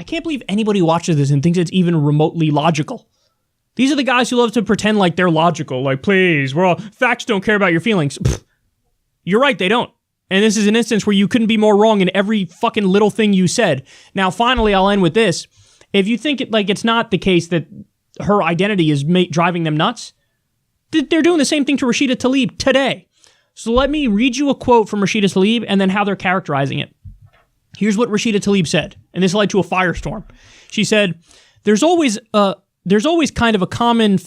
I can't believe anybody watches this and thinks it's even remotely logical. These are the guys who love to pretend like they're logical. Like, please, facts don't care about your feelings. Pfft. You're right, they don't. And this is an instance where you couldn't be more wrong in every fucking little thing you said. Now, finally, I'll end with this. If you think it's not the case that her identity is driving them nuts, they're doing the same thing to Rashida Tlaib today. So let me read you a quote from Rashida Tlaib and then how they're characterizing it. Here's what Rashida Tlaib said, and this led to a firestorm. She said, there's always kind of a calming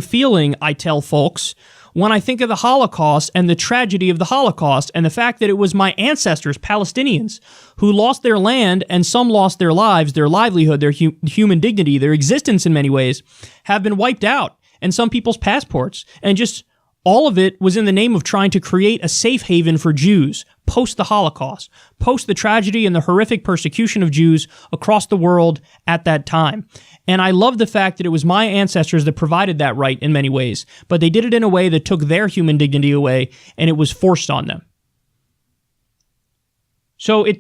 feeling, I tell folks, when I think of the Holocaust and the tragedy of the Holocaust and the fact that it was my ancestors, Palestinians, who lost their land and some lost their lives, their livelihood, their human dignity, their existence in many ways, have been wiped out, and some people's passports, and just all of it was in the name of trying to create a safe haven for Jews post the Holocaust, post the tragedy and the horrific persecution of Jews across the world at that time. And I love the fact that it was my ancestors that provided that right in many ways, but they did it in a way that took their human dignity away, and it was forced on them. So I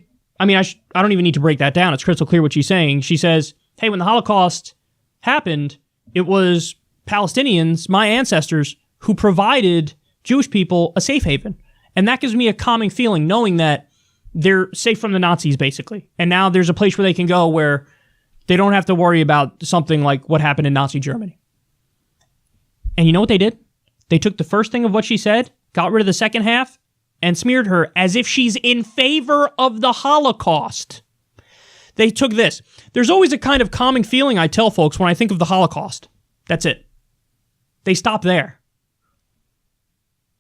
don't even need to break that down. It's crystal clear what she's saying. She says, hey, when the Holocaust happened, it was Palestinians, my ancestors, who provided Jewish people a safe haven. And that gives me a calming feeling knowing that they're safe from the Nazis, basically. And now there's a place where they can go where they don't have to worry about something like what happened in Nazi Germany. And you know what they did? They took the first thing of what she said, got rid of the second half, and smeared her as if she's in favor of the Holocaust. They took this. There's always a kind of calming feeling, I tell folks, when I think of the Holocaust. That's it. They stop there.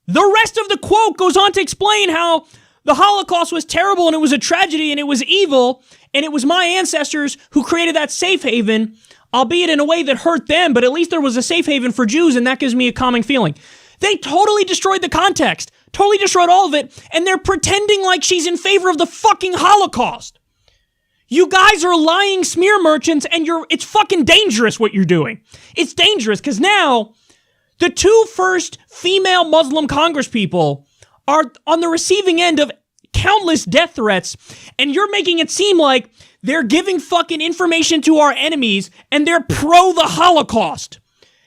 The rest of the quote goes on to explain how the Holocaust was terrible and it was a tragedy and it was evil and it was my ancestors who created that safe haven, albeit in a way that hurt them, but at least there was a safe haven for Jews, and that gives me a calming feeling. They totally destroyed the context, totally destroyed all of it, and they're pretending like she's in favor of the fucking Holocaust. You guys are lying smear merchants, and it's fucking dangerous what you're doing. It's dangerous because now the two first female Muslim congresspeople are on the receiving end of countless death threats, and you're making it seem like they're giving fucking information to our enemies and they're pro the Holocaust.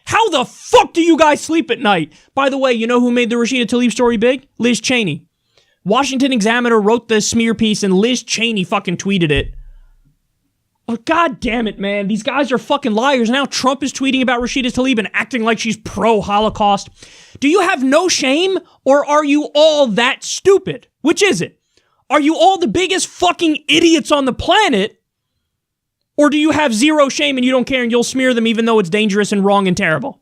How the fuck do you guys sleep at night? By the way, you know who made the Rashida Tlaib story big? Liz Cheney. Washington Examiner wrote the smear piece and Liz Cheney fucking tweeted it. Oh, God damn it, man. These guys are fucking liars. Now Trump is tweeting about Rashida Tlaib and acting like she's pro-Holocaust. Do you have no shame, or are you all that stupid? Which is it? Are you all the biggest fucking idiots on the planet? Or do you have zero shame and you don't care and you'll smear them even though it's dangerous and wrong and terrible?